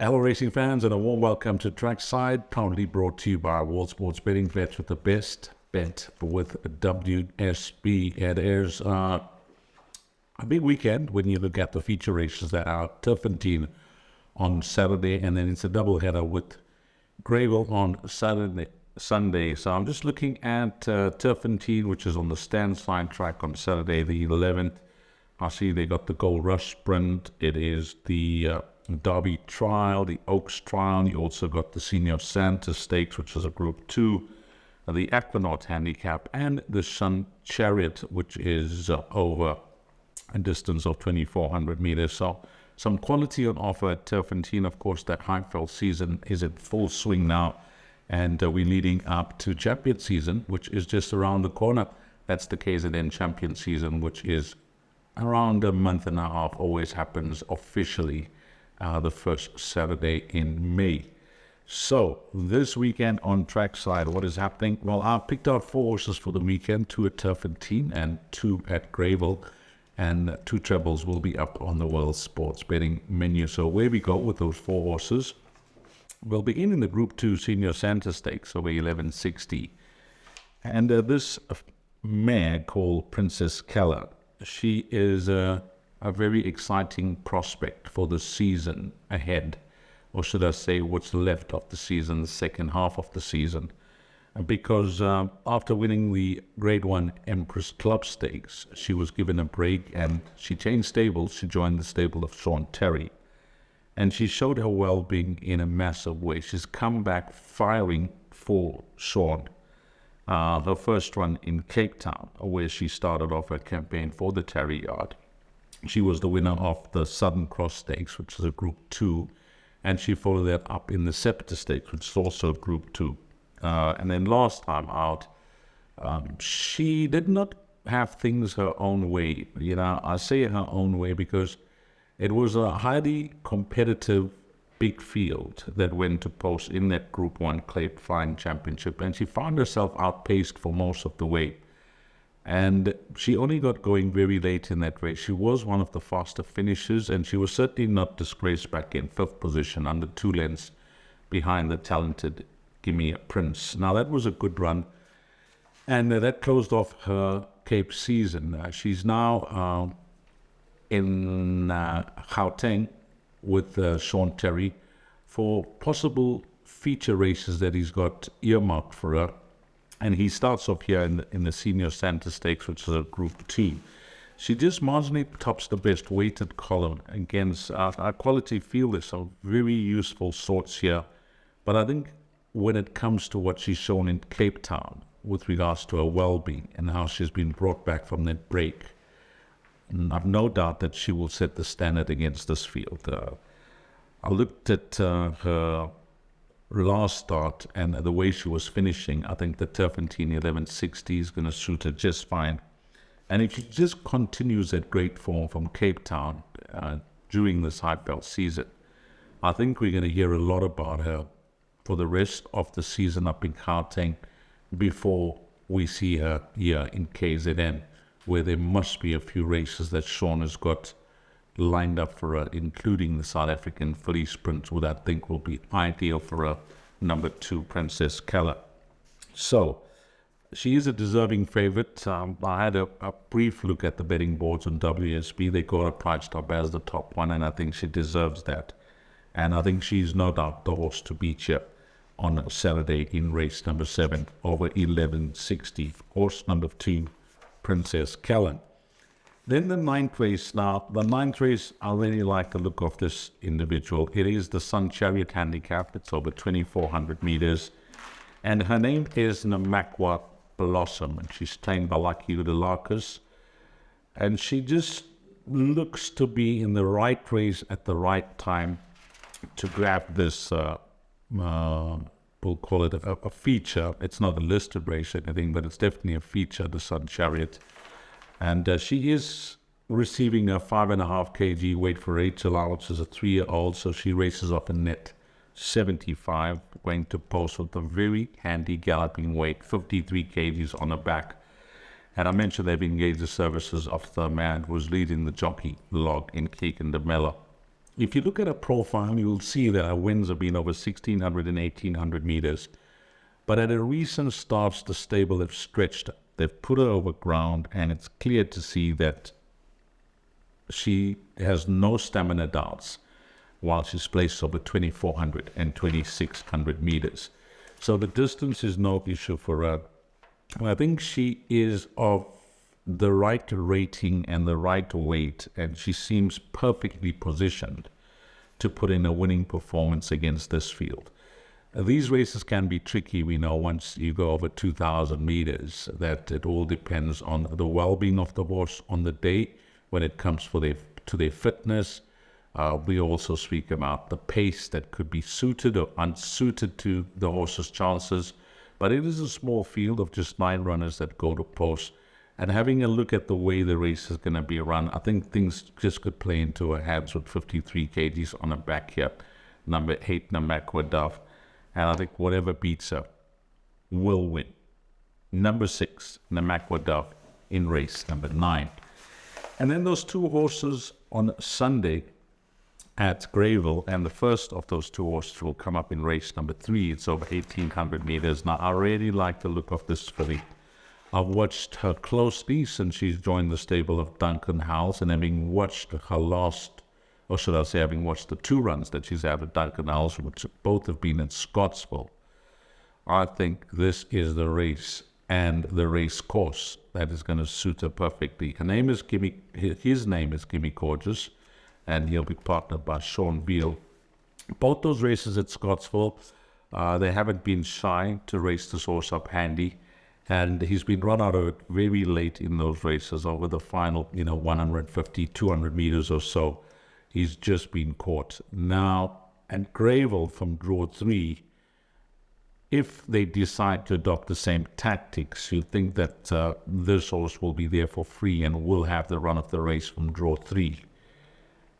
Hello racing fans and a warm welcome to Trackside, proudly brought to you by World Sports Betting. Bet with the best bet with WSB. It is a big weekend when you look at the feature races that are Turffontein on Saturday, and then it's a double header with Greyville on Sunday. So I'm just looking at Turffontein, which is on the Standside track on Saturday the 11th. I see they got the Gold Rush Sprint. It is the Derby Trial, the Oaks Trial. You also got the Senior Santa Stakes, which is a Group 2, the Aquanaut Handicap, and the Sun Chariot, which is over a distance of 2,400 meters. So some quality on offer at Turffontein. Of course, that Highveld season is in full swing now, and we're leading up to Champion season, which is just around the corner. That's the KZN Champion season, which is around a month and a half, always happens officially the first Saturday in May. So this weekend on Trackside, what is happening? Well, I picked out 4 horses for the weekend, 2 at Turffontein and 2 at Greyville, and 2 trebles will be up on the World Sports Betting menu. So where we go with those 4 horses, we'll begin in the Group 2 Senior Santa Stakes over 1160. And this mare called Princess Keller, she is a very exciting prospect for the season ahead, or should I say what's left of the season, the second half of the season, because after winning the Grade 1 Empress Club Stakes, she was given a break and she changed stables. She joined the stable of Sean Terry, and she showed her well-being in a massive way. She's come back firing for Sean. Her first run in Cape Town, where she started off her campaign for the Terry Yard. She was the winner of the Southern Cross Stakes, which is a Group 2, and she followed that up in the Scepter Stakes, which is also Group 2. And then last time out, she did not have things her own way. You know, I say her own way because it was a highly competitive big field that went to post in that Group 1 Cape Flying Championship, and she found herself outpaced for most of the way. And she only got going very late in that race. She was one of the faster finishers, and she was certainly not disgraced back in 5th position, under 2 lengths behind the talented Gimme a Prince. Now, that was a good run, and that closed off her Cape season. She's now in Gauteng with Sean Terry for possible feature races that he's got earmarked for her. And he starts off here in the Senior Santa Stakes, which is a Group 2. She just marginally tops the best weighted column against our quality field. There's some very useful sorts here. But I think when it comes to what she's shown in Cape Town with regards to her well-being and how she's been brought back from that break, I've no doubt that she will set the standard against this field. I looked at her last start and the way she was finishing. I think the Turffontein 1160 is going to suit her just fine. And if she just continues that great form from Cape Town during this Highveld season, I think we're going to hear a lot about her for the rest of the season up in Gauteng before we see her here in KZN, where there must be a few races that Sean has got lined up for her, including the South African Filly Sprint, which I think will be ideal for her number 2, Princess Keller. So, she is a deserving favourite. I had a brief look at the betting boards on WSB. They got her priced up as the top one, and I think she deserves that. And I think she's no doubt the horse to beat here on Saturday in race number 7 over 1160. Horse number 2, Princess Keller. Then the 9th race. Now, the 9th race, I really like the look of this individual. It is the Sun Chariot Handicap. It's over 2,400 meters. And her name is Namakwa Blossom, and she's trained by Lucky Udelakis. And she just looks to be in the right race at the right time to grab this, we'll call it a feature. It's not a listed race or anything, but it's definitely a feature, the Sun Chariot. And she is receiving a 5.5 kg weight for age allowance as a 3-year-old, so she races off a net 75, going to post with a very handy galloping weight, 53 kgs on her back. And I mentioned they've engaged the services of the man who was leading the jockey log in Keegan de Mello. If you look at her profile, you'll see that her wins have been over 1,600 and 1,800 meters. But at her recent starts, the stable have stretched her. They've put her over ground, and it's clear to see that she has no stamina doubts while she's placed over 2,400 and 2,600 meters. So the distance is no issue for her. I think she is of the right rating and the right weight, and she seems perfectly positioned to put in a winning performance against this field. These races can be tricky, we know, once you go over 2,000 meters, that it all depends on the well-being of the horse on the day when it comes to their fitness. We also speak about the pace that could be suited or unsuited to the horse's chances. But it is a small field of just 9 runners that go to post. And having a look at the way the race is going to be run, I think things just could play into her hands with 53 kgs on her back here. Number 8, Namakwa Dove. And I think whatever beats her will win. Number 6, Namakwa Dove in race number 9. And then those 2 horses on Sunday at Greyville, and the first of those 2 horses will come up in race number 3. It's over 1,800 meters. Now, I really like the look of this filly. I've watched her closely since she's joined the stable of Duncan Howells, and having watched her last, or should I say, having watched the 2 runs that she's had at Duncan Howells, which both have been in Scottsville, I think this is the race and the race course that is going to suit her perfectly. His name is Gimme Gorgeous, and he'll be partnered by Sean Beale. Both those races at Scottsville, they haven't been shy to race this horse up handy. And he's been run out of it very late in those races over the final, 150, 200 meters or so. He's just been caught. Now, at Greyville from draw 3, if they decide to adopt the same tactics, you think that this horse will be there for free and will have the run of the race from draw 3.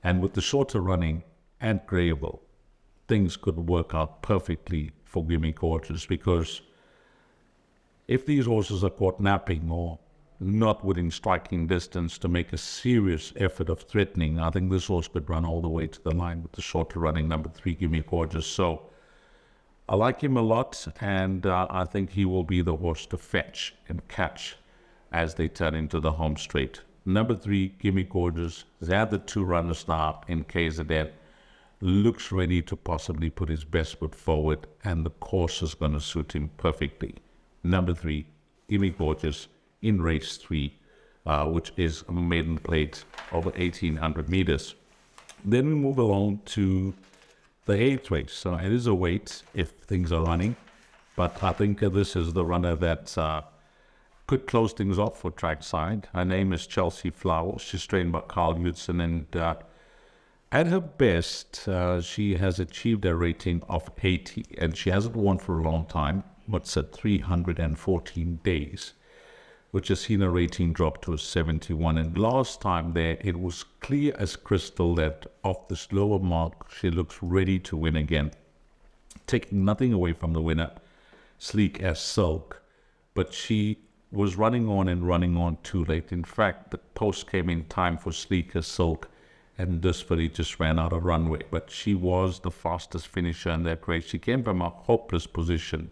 And with the shorter running at Greyville, things could work out perfectly for Gimme Gorgeous, because if these horses are caught napping or not within striking distance to make a serious effort of threatening, I think this horse could run all the way to the line with the shorter running number 3, Gimme Gorgeous. So I like him a lot, and I think he will be the horse to fetch and catch as they turn into the home straight. Number 3, Gimme Gorgeous, has had the 2 runners now in KZN, looks ready to possibly put his best foot forward, and the course is going to suit him perfectly. Number 3, Gimme Gorgeous in race 3, which is a maiden plate over 1,800 meters. Then we move along to the 8th race. So it is a wait if things are running, but I think this is the runner that could close things off for Trackside. Her name is Chelsea Flowers. She's trained by Carl Hudson, and at her best, she has achieved a rating of 80, and she hasn't won for a long time. What's at 314 days, which has seen her rating drop to a 71. And last time there, it was clear as crystal that off this lower mark, she looks ready to win again. Taking nothing away from the winner, Sleek as Silk, but she was running on too late. In fact, the post came in time for Sleek as Silk, and this filly just ran out of runway. But she was the fastest finisher in that race. She came from a hopeless position,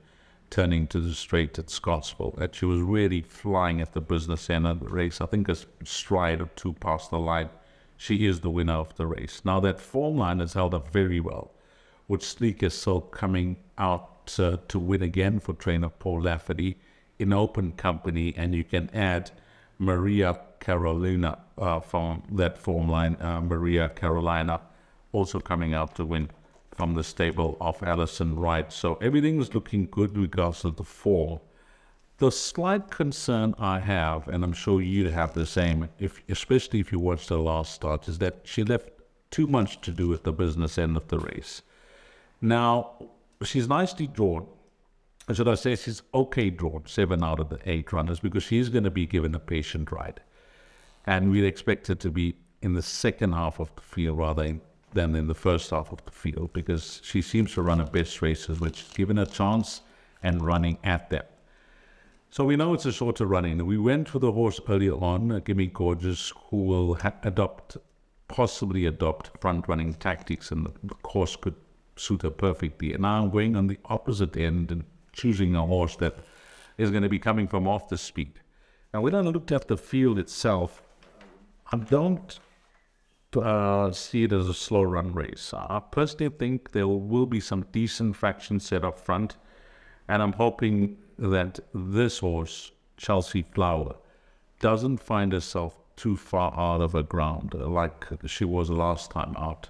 turning to the straight at Scottsville, that she was really flying at the business end of the race. I think a stride or 2 past the line. She is the winner of the race. Now that form line has held up very well, with Sleek as Silk coming out to win again for trainer Paul Lafferty in open company, and you can add Maria Carolina from that form line. Maria Carolina also coming out to win from the stable of Alison Wright. So everything's looking good in regards to the form. The slight concern I have, and I'm sure you'd have the same, especially if you watched the last start, is that she left too much to do with the business end of the race. Now, she's nicely drawn. Should I say she's okay drawn, 7 out of the 8 runners, because she's going to be given a patient ride. And we'd expect her to be in the second half of the field rather than in the first half of the field, because she seems to run her best races, which is given a chance and running at them. So we know it's a shorter running. We went for the horse earlier on, Gimme Gorgeous, who will adopt possibly adopt front-running tactics, and the course could suit her perfectly. And now I'm going on the opposite end and choosing a horse that is going to be coming from off the speed. Now, when I looked at the field itself, I don't see it as a slow run race. I personally think there will be some decent fraction set up front, and I'm hoping that this horse, Chelsea Flower, doesn't find herself too far out of her ground like she was last time out.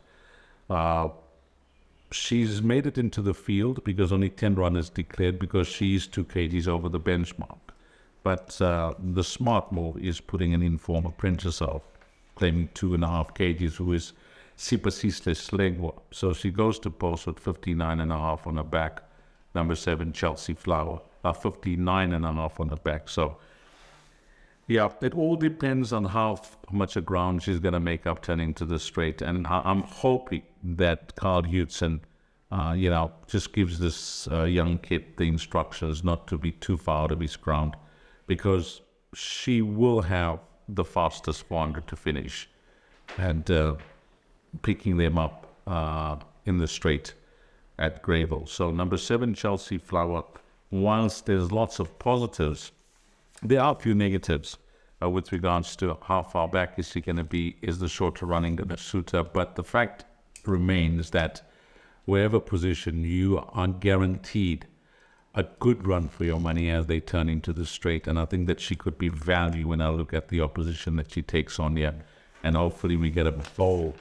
She's made it into the field because only 10 runners declared, because she's 2 kgs over the benchmark. But the smart move is putting an informed apprentice out, claiming 2.5 kgs, who is Sipasisle Slegwa. So she goes to post with 59.5 on her back. Number 7, Chelsea Flower, 59.5 on her back. So yeah, it all depends on how much of ground she's going to make up turning to the straight. And I'm hoping that Carl Hudson, just gives this young kid the instructions not to be too far out of his ground, because she will have the fastest 400 to finish, and picking them up in the straight at Greyville. So number 7, Chelsea Flower, whilst there's lots of positives, there are a few negatives with regards to how far back is she going to be, is the shorter running going to suit her. But the fact remains that wherever position, you are guaranteed a good run for your money as they turn into the straight. And I think that she could be value when I look at the opposition that she takes on here. And hopefully we get a bold,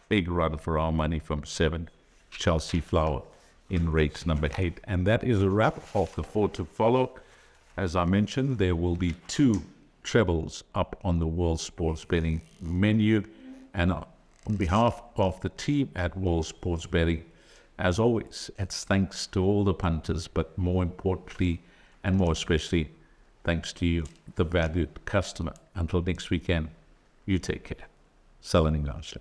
big run for our money from 7, Chelsea Flower, in race number 8. And that is a wrap of the 4 to follow. As I mentioned, there will be 2 trebles up on the World Sports Betting menu. And on behalf of the team at World Sports Betting, as always, it's thanks to all the punters, but more importantly and more especially, thanks to you, the valued customer. Until next weekend, you take care. Selanin Gauche.